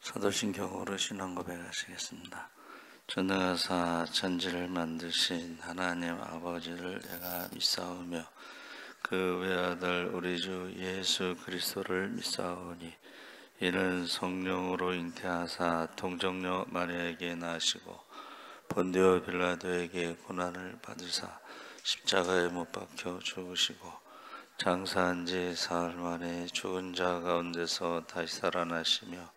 사도신경으로 신앙 고백하시겠습니다. 전능하사 천지를 만드신 하나님 아버지를 내가 믿사오며 그 외아들 우리 주 예수 그리스도를 믿사오니 이는 성령으로 잉태하사 동정녀 마리아에게 나시고 본디오 빌라도에게 고난을 받으사 십자가에 못 박혀 죽으시고 장사한 지 사흘 만에 죽은 자 가운데서 다시 살아나시며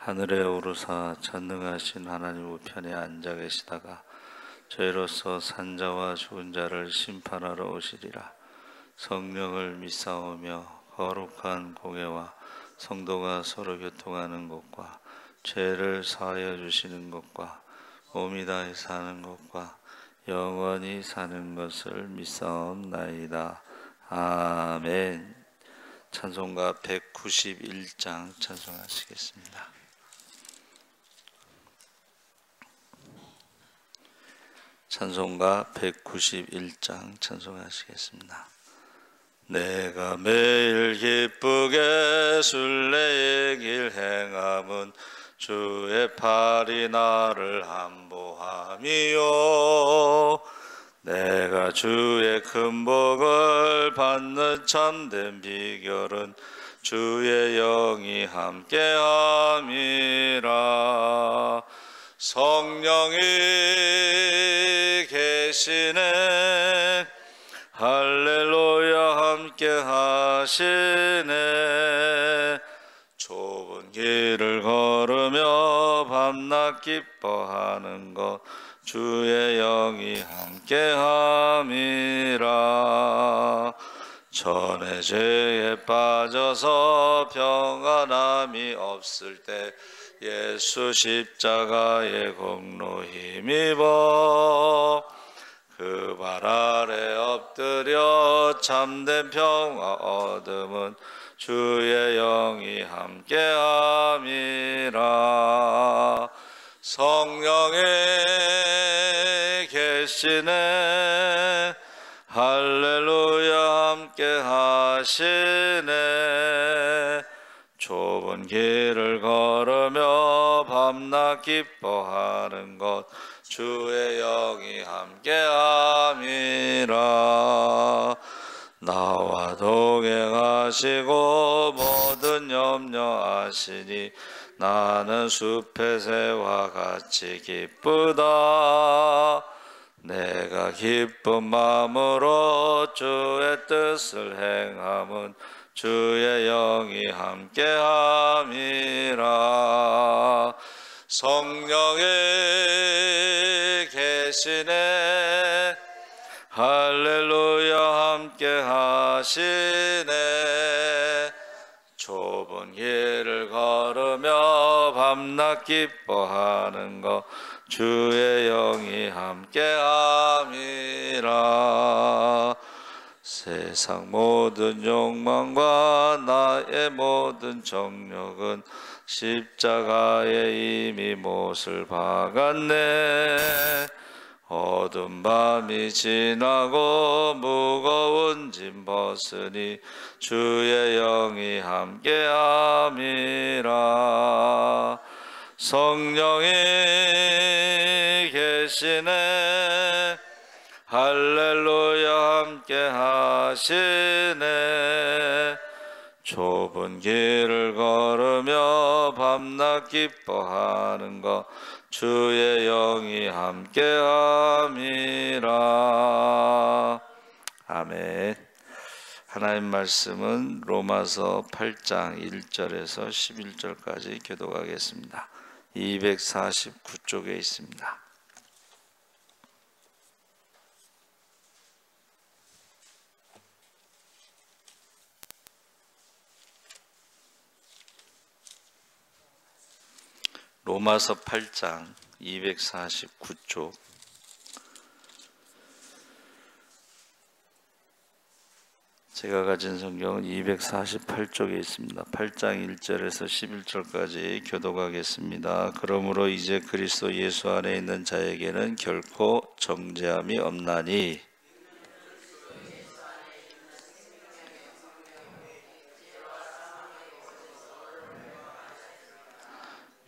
하늘에 오르사 전능하신 하나님 우편에 앉아 계시다가 저희로서 산자와 죽은 자를 심판하러 오시리라. 성령을 믿사오며 거룩한 공예와 성도가 서로 교통하는 것과 죄를 사하여 주시는 것과 몸이 다해 사는 것과 영원히 사는 것을 믿사옵나이다. 아멘. 찬송가 191장 찬송하시겠습니다. 찬송가 191장 찬송하시겠습니다. 내가 매일 기쁘게 순례의 길 행함은 주의 팔이 나를 안보함이요 내가 주의 큰 복을 받는 참된 비결은 주의 영이 함께함이라. 성령이 계시네 할렐루야 함께 하시네. 좁은 길을 걸으며 밤낮 기뻐하는 것 주의 영이 함께함이라. 전에 죄에 빠져서 평안함이 없을 때 예수 십자가의 공로 힘입어 그 발 아래 엎드려 참된 평화 얻음은 주의 영이 함께함이라. 성령이 계시네 할렐루야 함께 하시네. 좁은 길을 걸으며 밤낮 기뻐하는 것 주의 영이 함께함이라. 나와 동행하시고 모든 염려하시니 나는 숲의 새와 같이 기쁘다. 내가 기쁜 마음으로 주의 뜻을 행함은 주의 영이 함께함이라. 성령이 계시네 할렐루야 함께 하시네. 좁은 길을 걸으며 밤낮 기뻐하는 것 주의 영이 함께함이라. 세상 모든 욕망과 나의 모든 정욕은 십자가에 이미 못을 박았네. 어두운 밤이 지나고 무거운 짐 벗으니 주의 영이 함께함이라. 성령이 계시네 할렐루야 함께 하시네. 좁은 길을 걸으며 밤낮 기뻐하는 것 주의 영이 함께함이라. 아멘. 하나님 말씀은 로마서 8장 1절에서 11절까지 교독하겠습니다. 249쪽에 있습니다. 로마서 8장 249쪽. 제가 가진 성경은 248쪽에 있습니다. 8장 1절에서 11절까지 교독하겠습니다. 그러므로 이제 그리스도 예수 안에 있는 자에게는 결코 정죄함이 없나니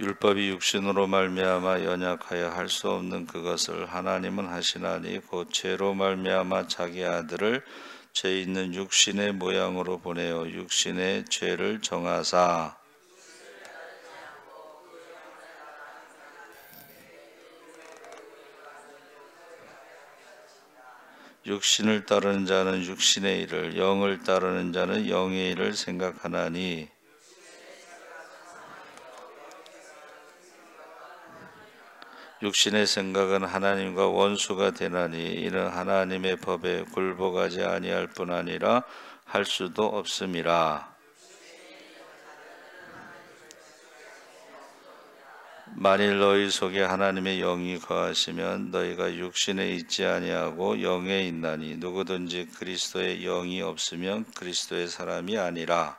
율법이 육신으로 말미암아 연약하여 할 수 없는 그것을 하나님은 하시나니 곧 죄로 말미암아 자기 아들을 죄 있는 육신의 모양으로 보내어 육신의 죄를 정하사 육신을 따르는 자는 육신의 일을, 영을 따르는 자는 영의 일을 생각하나니 육신의 생각은 하나님과 원수가 되나니 이는 하나님의 법에 굴복하지 아니할 뿐 아니라 할 수도 없음이라. 만일 너희 속에 하나님의 영이 거하시면 너희가 육신에 있지 아니하고 영에 있나니 누구든지 그리스도의 영이 없으면 그리스도의 사람이 아니라.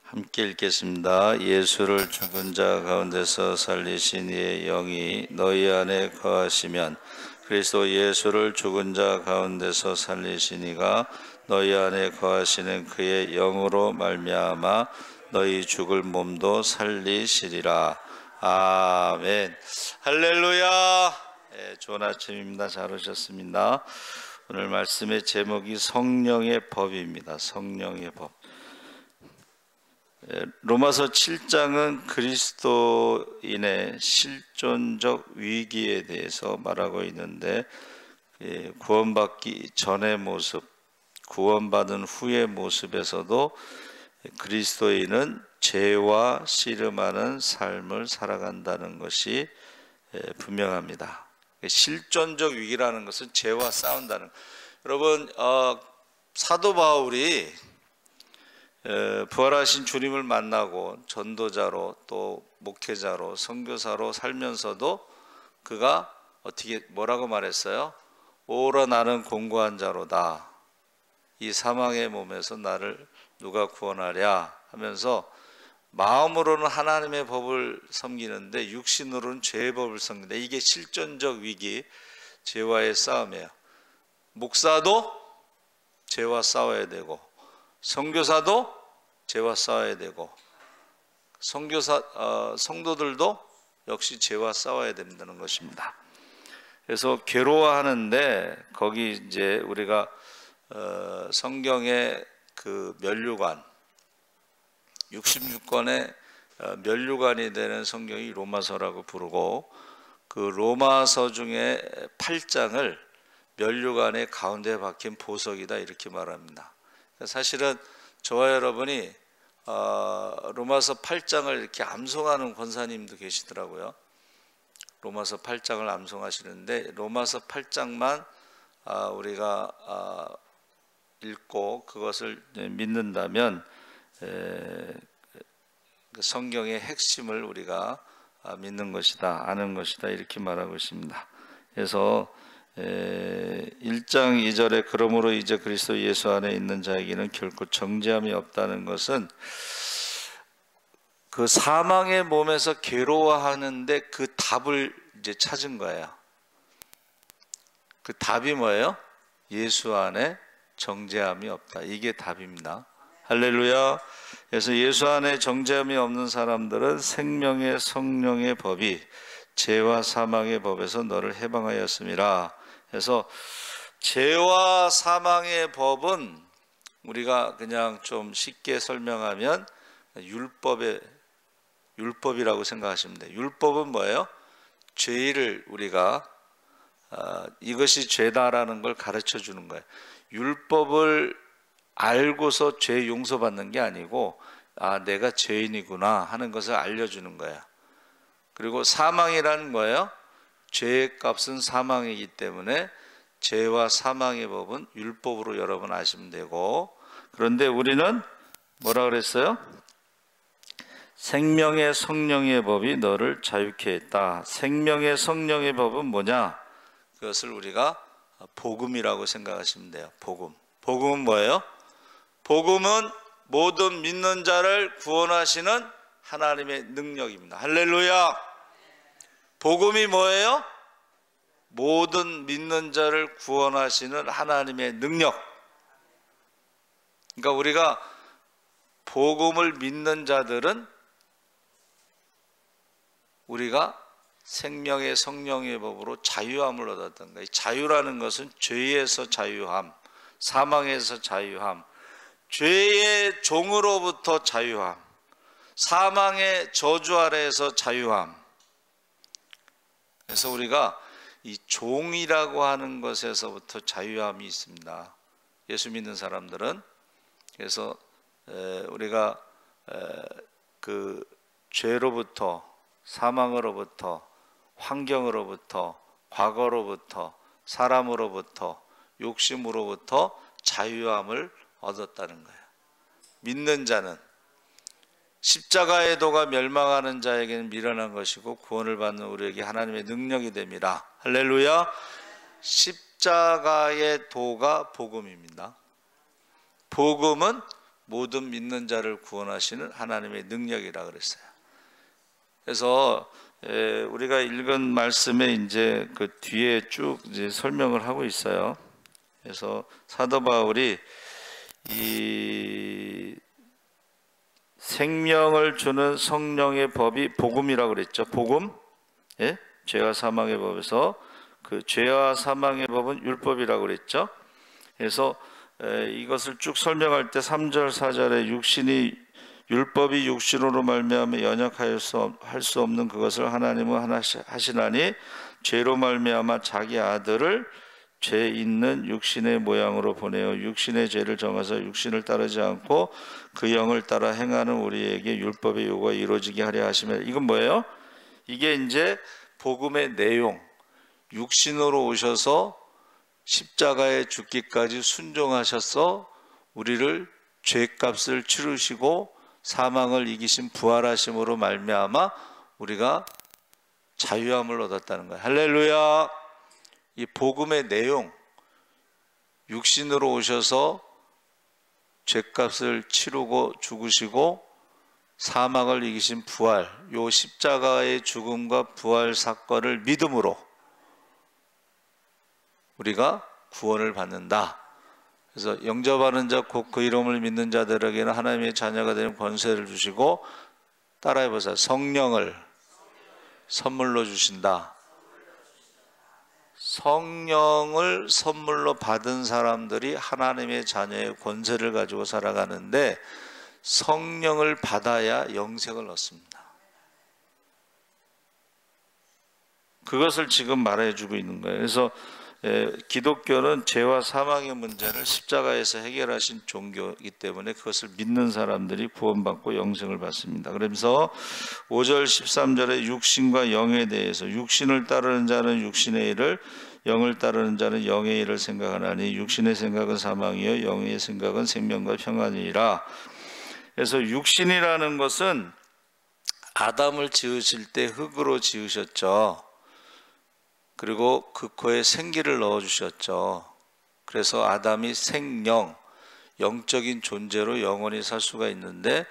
함께 읽겠습니다. 예수를 죽은 자 가운데서 살리신 이의 영이 너희 안에 거하시면 그리스도 예수를 죽은 자 가운데서 살리신 이가 너희 안에 거하시는 그의 영으로 말미암아 너희 죽을 몸도 살리시리라. 아멘. 할렐루야. 좋은 아침입니다. 잘 오셨습니다. 오늘 말씀의 제목이 성령의 법입니다. 성령의 법. 로마서 7장은 그리스도인의 실존적 위기에 대해서 말하고 있는데 구원받기 전의 모습, 구원받은 후의 모습에서도 그리스도인은 죄와 씨름하는 삶을 살아간다는 것이 분명합니다. 실존적 위기라는 것은 죄와 싸운다는 것. 여러분, 사도 바울이 부활하신 주님을 만나고 전도자로 또 목회자로 선교사로 살면서도 그가 어떻게 뭐라고 말했어요? 오라 나는 공고한 자로다. 이 사망의 몸에서 나를 누가 구원하랴 하면서 마음으로는 하나님의 법을 섬기는데 육신으로는 죄의 법을 섬긴다. 이게 실존적 위기, 죄와의 싸움이에요. 목사도 죄와 싸워야 되고 선교사도 죄와 싸워야 되고 성도들도 역시 죄와 싸워야 된다는 것입니다. 그래서 괴로워하는데 거기 이제 우리가 성경의 그 면류관 66권의 면류관이 되는 성경이 로마서라고 부르고 그 로마서 중에 8장을 면류관의 가운데에 박힌 보석이다 이렇게 말합니다. 사실은 저와 여러분이 로마서 8장을 이렇게 암송하는 권사님도 계시더라고요. 로마서 8장을 암송하시는데 로마서 8장만 우리가 읽고 그것을 믿는다면 성경의 핵심을 우리가 믿는 것이다, 아는 것이다 이렇게 말하고 있습니다. 그래서 1장 2절에 그러므로 이제 그리스도 예수 안에 있는 자에게는 결코 정죄함이 없다는 것은 그 사망의 몸에서 괴로워하는데 그 답을 이제 찾은 거예요. 그 답이 뭐예요? 예수 안에 정죄함이 없다. 이게 답입니다. 할렐루야. 그래서 예수 안에 정죄함이 없는 사람들은 생명의 성령의 법이 죄와 사망의 법에서 너를 해방하였음이라. 그래서 죄와 사망의 법은 우리가 그냥 좀 쉽게 설명하면 율법이라고 생각하시면 돼요. 율법은 뭐예요? 죄를 우리가 이것이 죄다라는 걸 가르쳐 주는 거예요. 율법을 알고서 죄 용서받는 게 아니고 내가 죄인이구나 하는 것을 알려주는 거예요. 그리고 사망이라는 거예요. 죄의 값은 사망이기 때문에 죄와 사망의 법은 율법으로 여러분 아시면 되고, 그런데 우리는 뭐라 그랬어요? 생명의 성령의 법이 너를 자유케 했다. 생명의 성령의 법은 뭐냐? 그것을 우리가 복음이라고 생각하시면 돼요. 복음은 뭐예요? 복음은 모든 믿는 자를 구원하시는 하나님의 능력입니다. 할렐루야. 복음이 뭐예요? 모든 믿는 자를 구원하시는 하나님의 능력. 그러니까 우리가 복음을 믿는 자들은 우리가 생명의 성령의 법으로 자유함을 얻었던 거예요. 자유라는 것은 죄에서 자유함, 사망에서 자유함, 죄의 종으로부터 자유함, 사망의 저주 아래에서 자유함. 그래서 우리가 이 종이라고 하는 것에서부터 자유함이 있습니다. 예수 믿는 사람들은. 그래서 우리가 그 죄로부터, 사망으로부터, 환경으로부터, 과거로부터, 사람으로부터, 욕심으로부터 자유함을 얻었다는 거예요. 믿는 자는 십자가의 도가 멸망하는 자에게는 미련한 것이고 구원을 받는 우리에게 하나님의 능력이 됩니다. 할렐루야. 십자가의 도가 복음입니다. 복음은 모든 믿는 자를 구원하시는 하나님의 능력이라 그랬어요. 그래서 우리가 읽은 말씀에 이제 그 뒤에 쭉 이제 설명을 하고 있어요. 그래서 사도 바울이 이 생명을 주는 성령의 법이 복음이라고 그랬죠. 복음, 예? 죄와 사망의 법에서 그 죄와 사망의 법은 율법이라고 그랬죠. 그래서 이것을 쭉 설명할 때 3절 4절에 율법이 육신으로 말미암아 연약할 수 없는 그것을 하나님은 하시나니 죄로 말미암아 자기 아들을 죄 있는 육신의 모양으로 보내어 육신의 죄를 정하사 육신을 따르지 않고 그 영을 따라 행하는 우리에게 율법의 요구가 이루어지게 하려 하시며. 이건 뭐예요? 이게 이제 복음의 내용. 육신으로 오셔서 십자가에 죽기까지 순종하셔서 우리를 죄값을 치르시고 사망을 이기신 부활하심으로 말미암아 우리가 자유함을 얻었다는 거예요. 할렐루야. 이 복음의 내용, 육신으로 오셔서 죄값을 치르고 죽으시고 사망을 이기신 부활, 요 십자가의 죽음과 부활 사건을 믿음으로 우리가 구원을 받는다. 그래서 영접하는 자 곧 그 이름을 믿는 자들에게는 하나님의 자녀가 되는 권세를 주시고, 따라해보세요. 성령을 선물로 주신다. 성령을 선물로 받은 사람들이 하나님의 자녀의 권세를 가지고 살아가는데 성령을 받아야 영생을 얻습니다. 그것을 지금 말해주고 있는 거예요. 그래서 기독교는 죄와 사망의 문제를 십자가에서 해결하신 종교이기 때문에 그것을 믿는 사람들이 구원받고 영생을 받습니다. 그러면서 5절 13절에 육신과 영에 대해서 육신을 따르는 자는 육신의 일을, 영을 따르는 자는 영의 일을 생각하나니 육신의 생각은 사망이요 영의 생각은 생명과 평안이라. 그래서 육신이라는 것은 아담을 지으실 때 흙으로 지으셨죠. 그리고 그 코에 생기를 넣어주셨죠. 그래서 아담이 생영, 영적인 존재로 영원히 살 수가 있는데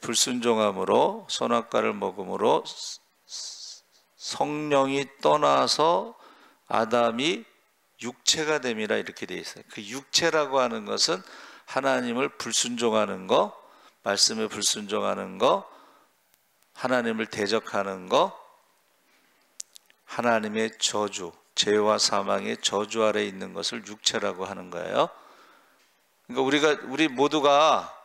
불순종함으로 선악과를 먹음으로 성령이 떠나서 아담이 육체가 됨이라 이렇게 되어 있어요. 그 육체라고 하는 것은 하나님을 불순종하는 거, 말씀에 불순종하는 거, 하나님을 대적하는 거, 하나님의 저주, 죄와 사망의 저주 아래 있는 것을 육체라고 하는 거예요. 그러니까 우리 모두가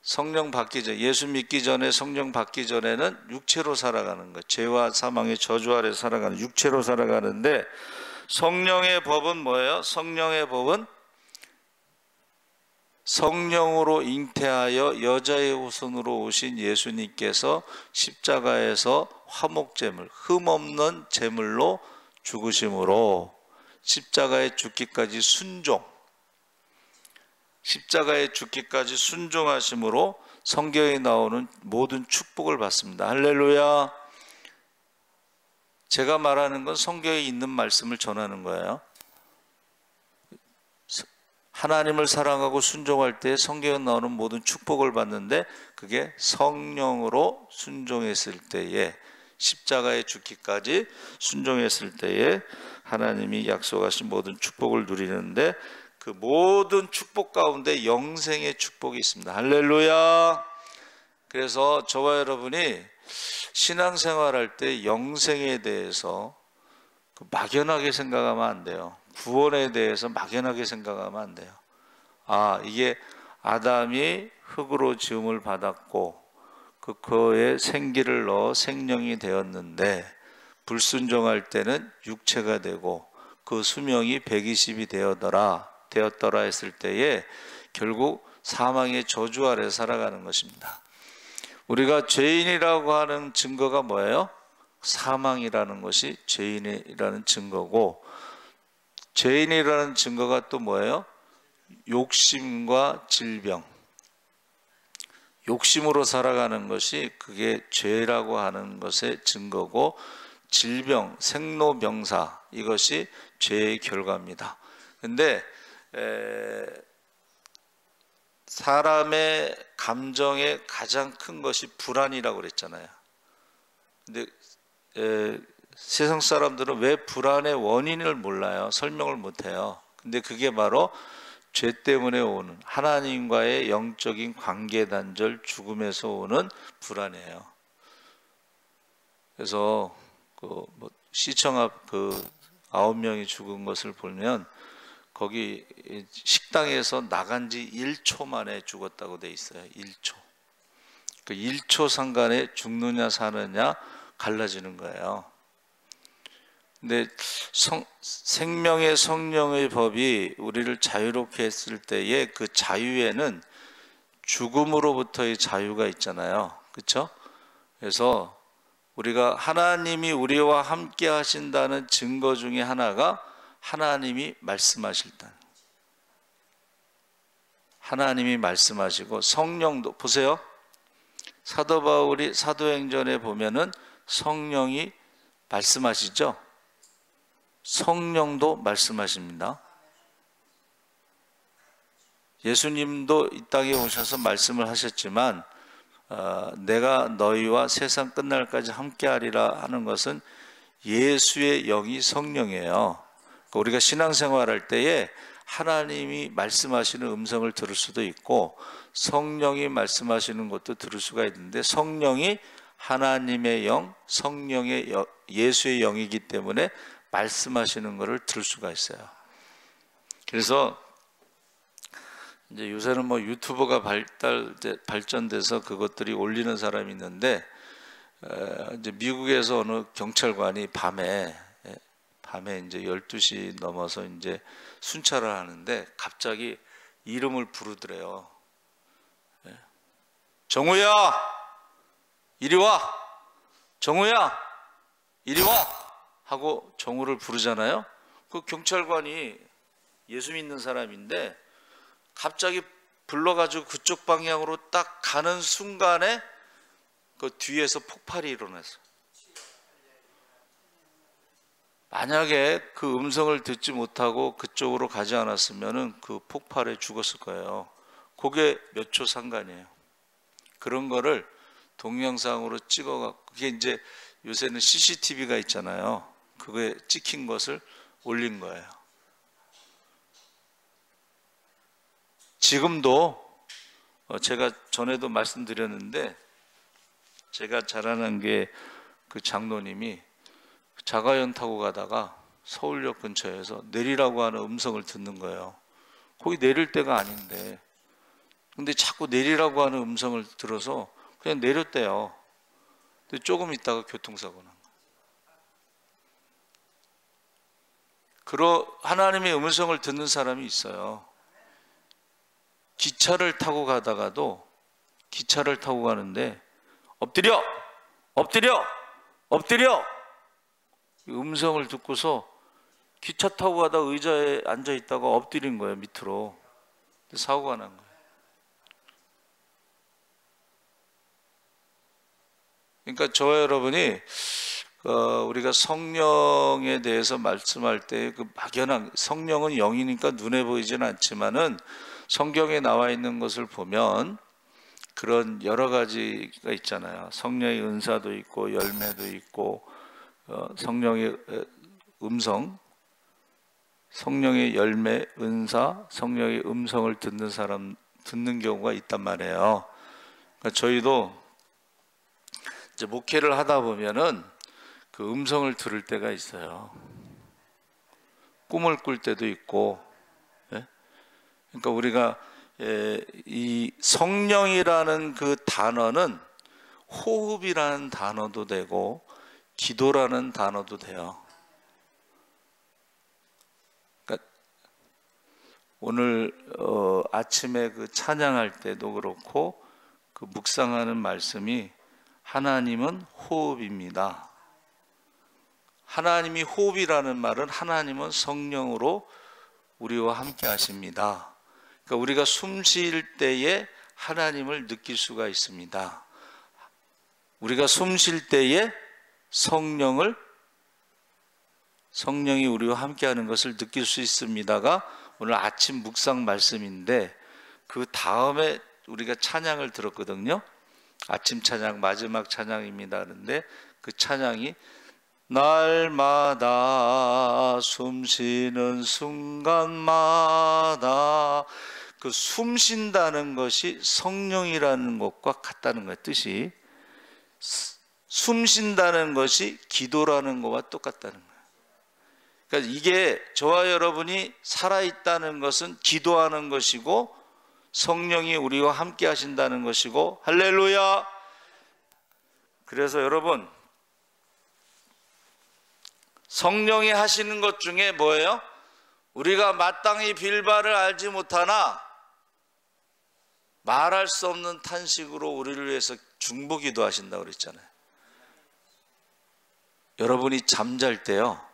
성령 받기 전, 예수 믿기 전에 성령 받기 전에는 육체로 살아가는 거예요. 죄와 사망의 저주 아래 살아가는, 육체로 살아가는데 성령의 법은 뭐예요? 성령의 법은 성령으로 잉태하여 여자의 후손으로 오신 예수님께서 십자가에서 화목제물, 흠없는 제물로 죽으심으로 십자가에 죽기까지 순종, 십자가에 죽기까지 순종하심으로 성경에 나오는 모든 축복을 받습니다. 할렐루야. 제가 말하는 건 성경에 있는 말씀을 전하는 거예요. 하나님을 사랑하고 순종할 때 성경에 나오는 모든 축복을 받는데 그게 성령으로 순종했을 때에 십자가에 죽기까지 순종했을 때에 하나님이 약속하신 모든 축복을 누리는데, 그 모든 축복 가운데 영생의 축복이 있습니다. 할렐루야. 그래서 저와 여러분이 신앙생활할 때 영생에 대해서 막연하게 생각하면 안 돼요. 구원에 대해서 막연하게 생각하면 안 돼요. 이게 아담이 흙으로 지음을 받았고 그의 생기를 넣어 생명이 되었는데, 불순종할 때는 육체가 되고 그 수명이 120이 되었더라 했을 때에 결국 사망의 저주 아래 살아가는 것입니다. 우리가 죄인이라고 하는 증거가 뭐예요? 사망이라는 것이 죄인이라는 증거고, 죄인이라는 증거가 또 뭐예요? 욕심과 질병. 욕심으로 살아가는 것이 그게 죄라고 하는 것의 증거고, 질병, 생로병사, 이것이 죄의 결과입니다. 근데 사람의 감정의 가장 큰 것이 불안이라고 그랬잖아요. 근데 세상 사람들은 왜 불안의 원인을 몰라요. 설명을 못해요. 근데 그게 바로 죄 때문에 오는, 하나님과의 영적인 관계 단절, 죽음에서 오는 불안이에요. 그래서 시청 앞 9명이 죽은 것을 보면 거기 식당에서 나간 지 1초 만에 죽었다고 돼 있어요. 1초. 그 1초 상간에 죽느냐 사느냐 갈라지는 거예요. 근데 생명의 성령의 법이 우리를 자유롭게 했을 때에 그 자유에는 죽음으로부터의 자유가 있잖아요. 그렇죠? 그래서 우리가 하나님이 우리와 함께 하신다는 증거 중에 하나가 하나님이 말씀하실 때, 하나님이 말씀하시고, 성령도 보세요. 사도 바울이 사도행전에 보면은 성령이 말씀하시죠. 성령도 말씀하십니다. 예수님도 이 땅에 오셔서 말씀을 하셨지만 내가 너희와 세상 끝날까지 함께하리라 하는 것은 예수의 영이 성령이에요. 우리가 신앙생활할 때에 하나님이 말씀하시는 음성을 들을 수도 있고 성령이 말씀하시는 것도 들을 수가 있는데, 성령이 하나님의 영, 성령의 예수의 영이기 때문에 말씀하시는 것을 들을 수가 있어요. 그래서 이제 요새는 유튜버가 발전돼서 그것들이 올리는 사람이 있는데, 이제 미국에서 어느 경찰관이 밤에 이제 12시 넘어서 이제 순찰을 하는데 갑자기 이름을 부르더래요. 정우야, 이리 와. 정우야, 이리 와. 하고 정우를 부르잖아요. 그 경찰관이 예수 믿는 사람인데 갑자기 불러가지고 그쪽 방향으로 딱 가는 순간에 그 뒤에서 폭발이 일어났어요. 만약에 그 음성을 듣지 못하고 그쪽으로 가지 않았으면은 그 폭발에 죽었을 거예요. 그게 몇 초 상관이에요. 그런 거를 동영상으로 찍어갖고, 그게 이제 요새는 CCTV가 있잖아요. 그거에 찍힌 것을 올린 거예요. 지금도 제가 전에도 말씀드렸는데, 제가 잘 아는 게 그 장로님이 자가용 타고 가다가 서울역 근처에서 내리라고 하는 음성을 듣는 거예요. 거기 내릴 때가 아닌데, 근데 자꾸 내리라고 하는 음성을 들어서 그냥 내렸대요. 근데 조금 있다가 교통사고 난 거예요. 하나님의 음성을 듣는 사람이 있어요. 기차를 타고 가다가도, 기차를 타고 가는데 엎드려! 엎드려! 엎드려! 음성을 듣고서 기차 타고 가다 의자에 앉아 있다가 엎드린 거예요, 밑으로. 사고가 난 거예요. 그러니까 저와 여러분이 우리가 성령에 대해서 말씀할 때 그 막연한, 성령은 영이니까 눈에 보이지는 않지만은 성경에 나와 있는 것을 보면 그런 여러 가지가 있잖아요. 성령의 은사도 있고 열매도 있고 성령의 음성, 성령의 열매, 은사, 성령의 음성을 듣는 사람, 듣는 경우가 있단 말이에요. 그러니까 저희도 이제 목회를 하다 보면은 그 음성을 들을 때가 있어요. 꿈을 꿀 때도 있고. 예? 그러니까 우리가 이 성령이라는 그 단어는 호흡이라는 단어도 되고 기도라는 단어도 돼요. 그러니까 오늘 아침에 그 찬양할 때도 그렇고 그 묵상하는 말씀이 하나님은 호흡입니다. 하나님이 호흡이라는 말은 하나님은 성령으로 우리와 함께 하십니다. 그러니까 우리가 숨 쉴 때에 하나님을 느낄 수가 있습니다. 우리가 숨 쉴 때에 성령이 우리와 함께하는 것을 느낄 수 있습니다가 오늘 아침 묵상 말씀인데, 그 다음에 우리가 찬양을 들었거든요. 아침 찬양 마지막 찬양입니다. 그런데 그 찬양이 날마다 숨 쉬는 순간마다, 그 숨 쉰다는 것이 성령이라는 것과 같다는 거예요. 뜻이 숨 쉰다는 것이 기도라는 것과 똑같다는 거예요. 그러니까 이게 저와 여러분이 살아있다는 것은 기도하는 것이고 성령이 우리와 함께 하신다는 것이고, 할렐루야. 그래서 여러분, 성령이 하시는 것 중에 뭐예요? 우리가 마땅히 빌 바를 알지 못하나 말할 수 없는 탄식으로 우리를 위해서 중보기도 하신다고 그랬잖아요. 여러분이 잠잘 때요,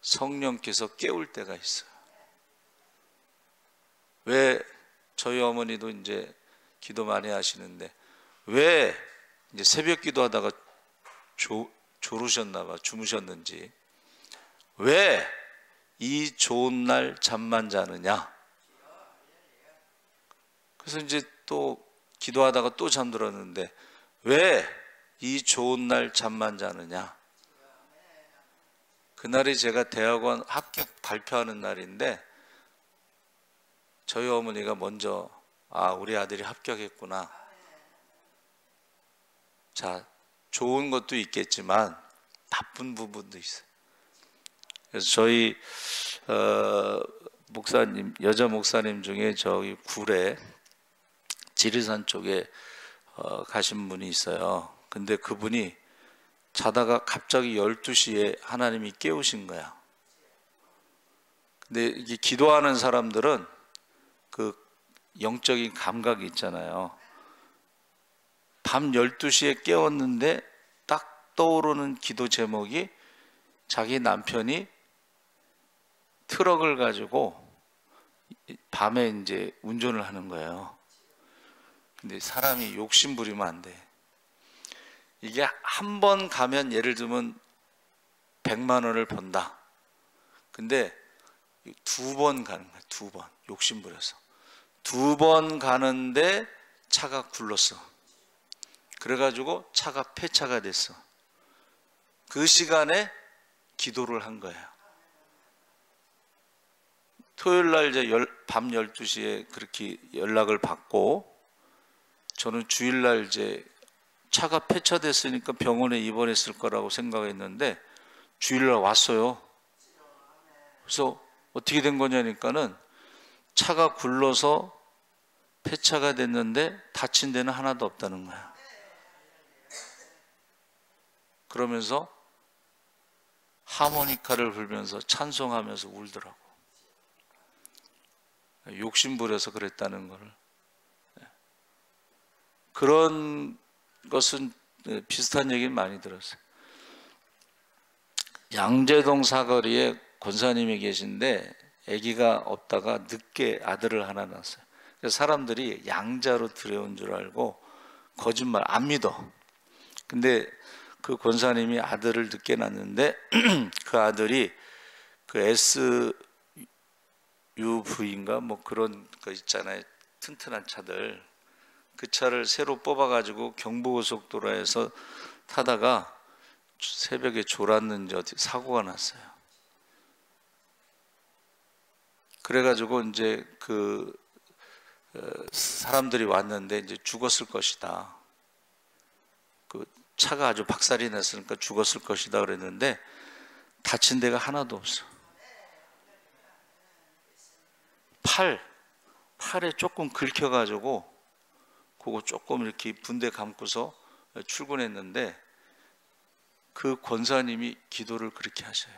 성령께서 깨울 때가 있어요. 왜 저희 어머니도 이제 기도 많이 하시는데 왜 이제 새벽 기도하다가 졸으셨나 봐, 주무셨는지, 왜 이 좋은 날 잠만 자느냐. 그래서 이제 또 기도하다가 또 잠들었는데 왜 이 좋은 날 잠만 자느냐. 그날이 제가 대학원 합격 발표하는 날인데 저희 어머니가 먼저 우리 아들이 합격했구나. 자, 좋은 것도 있겠지만 나쁜 부분도 있어요. 그래서 저희 목사님, 여자 목사님 중에 저기 굴에 지리산 쪽에 가신 분이 있어요. 근데 그분이 자다가 갑자기 12시에 하나님이 깨우신 거야. 근데 이게 기도하는 사람들은 그 영적인 감각이 있잖아요. 밤 12시에 깨웠는데 딱 떠오르는 기도 제목이 자기 남편이 트럭을 가지고 밤에 이제 운전을 하는 거예요. 근데 사람이 욕심 부리면 안 돼. 이게 한 번 가면 예를 들면 100만 원을 번다. 근데 2번 가는 거야. 2번. 욕심 부려서 2번 가는데 차가 굴렀어. 그래가지고 차가 폐차가 됐어. 그 시간에 기도를 한 거예요. 토요일 날 이제 밤 12시에 그렇게 연락을 받고, 저는 주일 날 이제 차가 폐차됐으니까 병원에 입원했을 거라고 생각했는데 주일 날 왔어요. 그래서 어떻게 된 거냐니까는 차가 굴러서 폐차가 됐는데 다친 데는 하나도 없다는 거야. 그러면서 하모니카를 불면서 찬송하면서 울더라고. 욕심부려서 그랬다는 거를. 그런 것은 비슷한 얘기는 많이 들었어요. 양재동 사거리에 권사님이 계신데 아기가 없다가 늦게 아들을 하나 낳았어요. 그래서 사람들이 양자로 들여온 줄 알고 거짓말 안 믿어. 근데 그 권사님이 아들을 늦게 낳았는데 그 아들이 그 SUV인가 뭐 그런 거 있잖아요. 튼튼한 차들. 그 차를 새로 뽑아가지고 경부고속도로에서 타다가 새벽에 졸았는지 어디 사고가 났어요. 그래가지고 이제 그 사람들이 왔는데 이제 죽었을 것이다. 그 차가 아주 박살이 났으니까 죽었을 것이다 그랬는데 다친 데가 하나도 없어. 팔에 조금 긁혀가지고 그거 조금 이렇게 붕대 감고서 출근했는데 그 권사님이 기도를 그렇게 하셔요.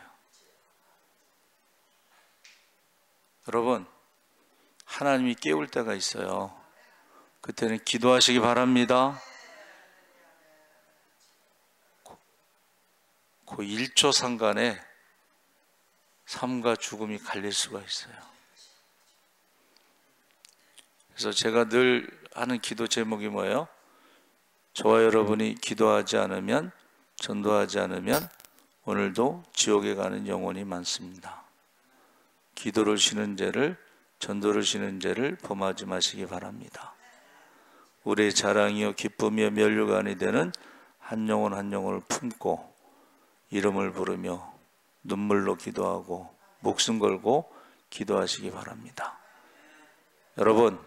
여러분, 하나님이 깨울 때가 있어요. 그때는 기도하시기 바랍니다. 그 1초 상간에 삶과 죽음이 갈릴 수가 있어요. 그래서 제가 늘 하는 기도 제목이 뭐예요? 저와 여러분이 기도하지 않으면, 전도하지 않으면 오늘도 지옥에 가는 영혼이 많습니다. 기도를 쉬는 죄를, 전도를 쉬는 죄를 범하지 마시기 바랍니다. 우리의 자랑이요 기쁨이요 면류관이 되는 한 영혼 한 영혼을 품고 이름을 부르며 눈물로 기도하고 목숨 걸고 기도하시기 바랍니다. 여러분,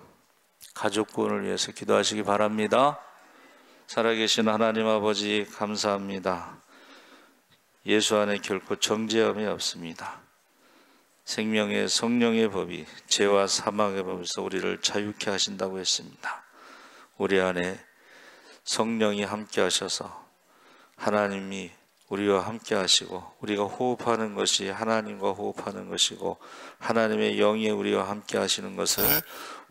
가족 구원을 위해서 기도하시기 바랍니다. 살아계신 하나님 아버지 감사합니다. 예수 안에 결코 정죄함이 없습니다. 생명의 성령의 법이 죄와 사망의 법에서 우리를 자유케 하신다고 했습니다. 우리 안에 성령이 함께 하셔서 하나님이 우리와 함께 하시고 우리가 호흡하는 것이 하나님과 호흡하는 것이고 하나님의 영이 우리와 함께 하시는 것을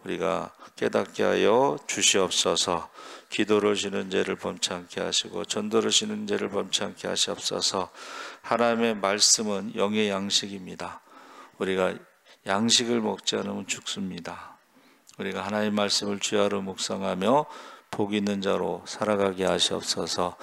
우리가 깨닫게 하여 주시옵소서. 기도를 쉬는 죄를 범치 않게 하시고 전도를 쉬는 죄를 범치 않게 하시옵소서. 하나님의 말씀은 영의 양식입니다. 우리가 양식을 먹지 않으면 죽습니다. 우리가 하나님의 말씀을 주야로 묵상하며 복 있는 자로 살아가게 하시옵소서.